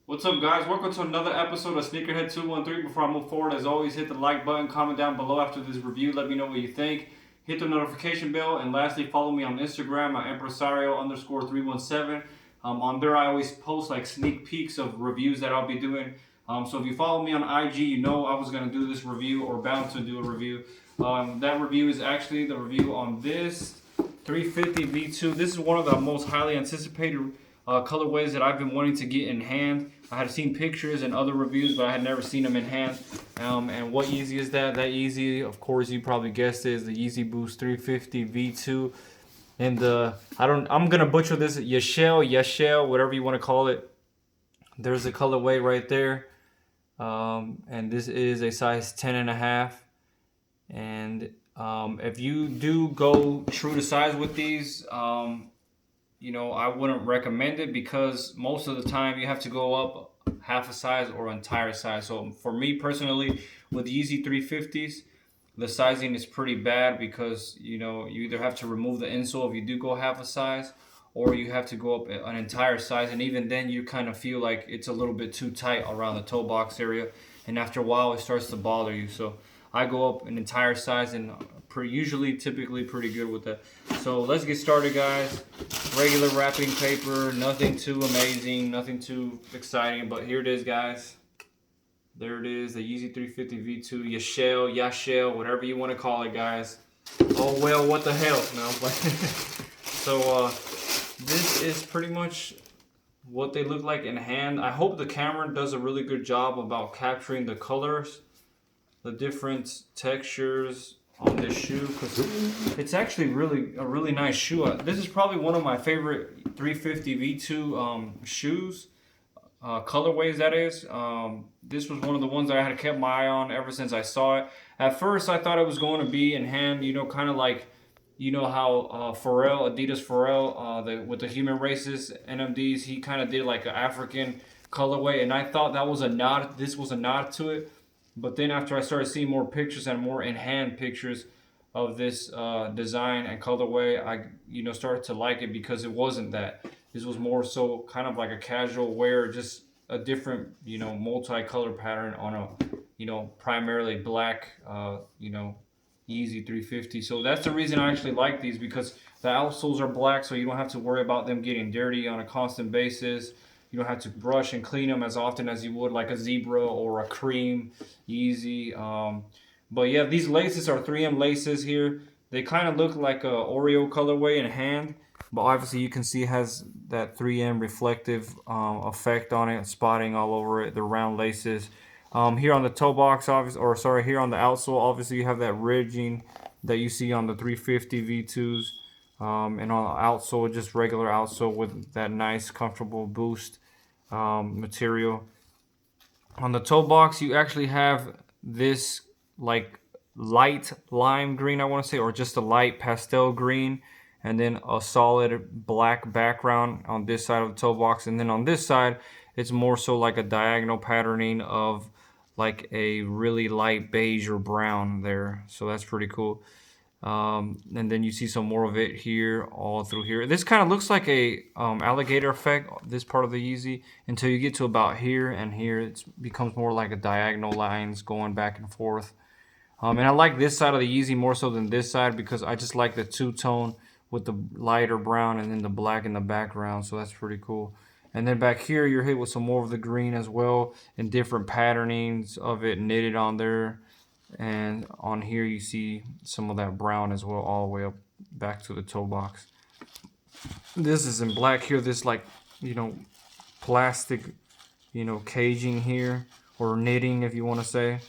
What's up, guys? Welcome to another episode of Sneakerhead 213. Before I move forward, as always, hit the like button, comment down below after this review. Let me know what you think. Hit the notification bell, and lastly, follow me on Instagram at empresario_317. On there, I always post like sneak peeks of reviews that I'll be doing. So if you follow me on IG, you know I was gonna do this review or bound to do a review. That review is actually the review on this 350 V2. This is one of the most highly anticipated colorways that I've been wanting to get in hand. I had seen pictures and other reviews, but I had never seen them in hand. And what Yeezy is that? That Yeezy, of course, you probably guessed it, is the Yeezy Boost 350 V2. And I'm gonna butcher this, Yecheil, whatever you want to call it. There's the colorway right there. And this is a size 10 and a half. And if you do go true to size with these, I wouldn't recommend it because most of the time you have to go up half a size or entire size. So for me personally, with Yeezy 350s, the sizing is pretty bad because you either have to remove the insole if you do go half a size, or you have to go up an entire size, and even then you kind of feel like it's a little bit too tight around the toe box area, and after a while it starts to bother you. So I go up an entire size, and typically pretty good with that. So let's get started, guys. Regular wrapping paper, nothing too amazing, nothing too exciting, but here it is, guys. There it is, the Yeezy 350 V2, Yecheil, whatever you want to call it, guys. Oh well, what the hell? No, so this is pretty much what they look like in hand. I hope the camera does a really good job about capturing the colors, the different textures on this shoe, because it's actually a really nice shoe. This is probably one of my favorite 350 V2 shoes. Colorways, that is. This was one of the ones that I had kept my eye on ever since I saw it. At first, I thought it was going to be in hand, kind of like, how Adidas Pharrell, with the human races NMDs, he kind of did like an African colorway, and I thought that was a nod. This was a nod to it. But then after I started seeing more pictures and more in hand pictures of this design and colorway, I started to like it because it wasn't that. This was more so kind of like a casual wear, just a different, multi-color pattern on a, primarily black, Yeezy 350. So that's the reason I actually like these, because the outsoles are black, so you don't have to worry about them getting dirty on a constant basis. You don't have to brush and clean them as often as you would like a zebra or a cream Yeezy. But yeah, these laces are 3M laces here. They kind of look like a Oreo colorway in hand, but obviously you can see it has that 3M reflective effect on it, spotting all over it, the round laces. Here on the toe box, here on the outsole, obviously you have that ridging that you see on the 350 V2s. And on the outsole, just regular outsole with that nice, comfortable boost material. On the toe box, you actually have this like light lime green, I want to say, or just a light pastel green, and then a solid black background on this side of the toe box. And then on this side, it's more so like a diagonal patterning of like a really light beige or brown there. So that's pretty cool. And then you see some more of it here, all through here. This kind of looks like a alligator effect, this part of the Yeezy, until you get to about here, and here it becomes more like a diagonal lines going back and forth. And I like this side of the Yeezy more so than this side, because I just like the two-tone with the lighter brown and then the black in the background, so that's pretty cool. And then back here, you're hit with some more of the green as well, and different patternings of it knitted on there. And on here you see some of that brown as well, all the way up back to the toe box. This is in black here, this like, plastic, caging here, or knitting if you want to say.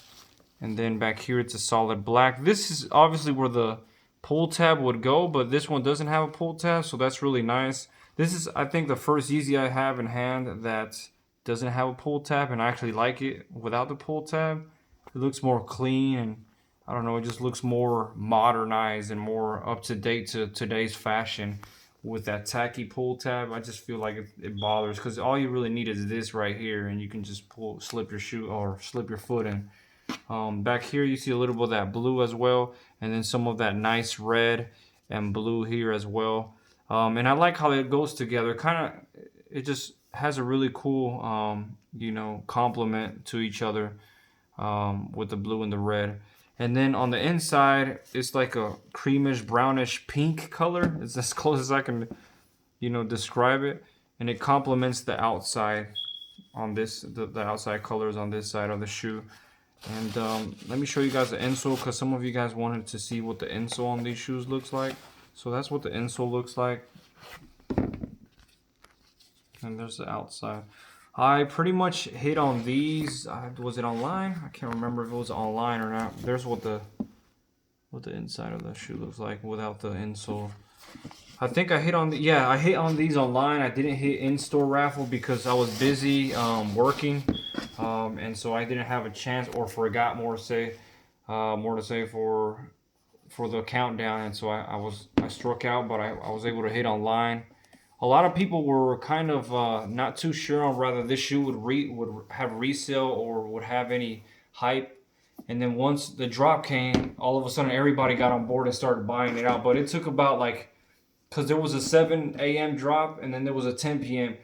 And then back here it's a solid black. This is obviously where the pull tab would go, but this one doesn't have a pull tab, so that's really nice. This is, I think, the first Yeezy I have in hand that doesn't have a pull tab, and I actually like it without the pull tab. It looks more clean, and I don't know, it just looks more modernized and more up to date to today's fashion. With that tacky pull tab, I just feel like it bothers, because all you really need is this right here, and you can just slip your shoe or slip your foot in. Back here you see a little bit of that blue as well, and then some of that nice red and blue here as well. And I like how it goes together. Kind of, it just has a really cool, you know, complement to each other, with the blue and the red. And then on the inside, it's like a creamish, brownish pink color. It's as close as I can, you know, describe it. And it complements the outside on this, the outside colors on this side of the shoe. And let me show you guys the insole, because some of you guys wanted to see what the insole on these shoes looks like. So that's what the insole looks like. And there's the outside. I pretty much hit on these. Was it online? I can't remember if it was online or not. There's what the inside of the shoe looks like without the insole. I think I hit on I hit on these online. I didn't hit in-store raffle because I was busy working, and so I didn't have a chance or forgot more to say for the countdown. And so I struck out, but I was able to hit online. A lot of people were kind of not too sure on whether this shoe would have resale or would have any hype. And then once the drop came, all of a sudden everybody got on board and started buying it out. But it took about because there was a 7 a.m. drop and then there was a 10 p.m.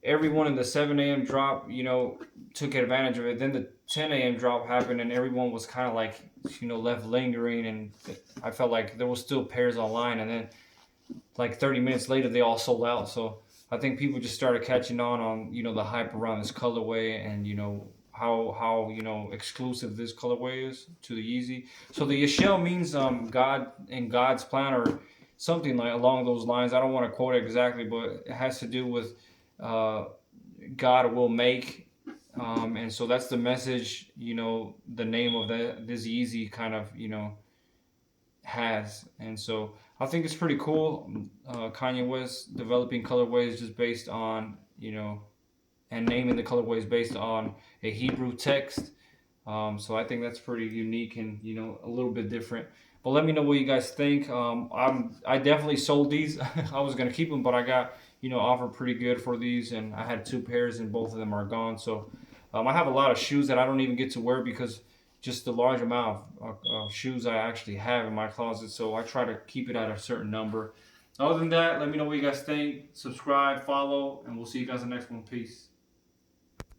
Everyone in the 7 a.m. drop, you know, took advantage of it. Then the 10 a.m. drop happened and everyone was kind of like, you know, left lingering. And I felt like there was still pairs online. And then like 30 minutes later, they all sold out. So I think people just started catching on, you know, the hype around this colorway and, you know, how you know, exclusive this colorway is to the Yeezy. So the Yecheil means God and God's plan or something like along those lines. I don't want to quote it exactly, but it has to do with God will make. And so that's the message, you know, the name of this Yeezy kind of, you know, has. And so I think it's pretty cool. Kanye West developing colorways just based on, you know, and naming the colorways based on a Hebrew text. So I think that's pretty unique and, you know, a little bit different. But let me know what you guys think. I definitely sold these. I was gonna keep them, but I got, you know, offered pretty good for these, and I had 2 pairs, and both of them are gone. So I have a lot of shoes that I don't even get to wear because just the large amount of shoes I actually have in my closet. So I try to keep it at a certain number. Other than that, let me know what you guys think. Subscribe, follow, and we'll see you guys in the next one. Peace.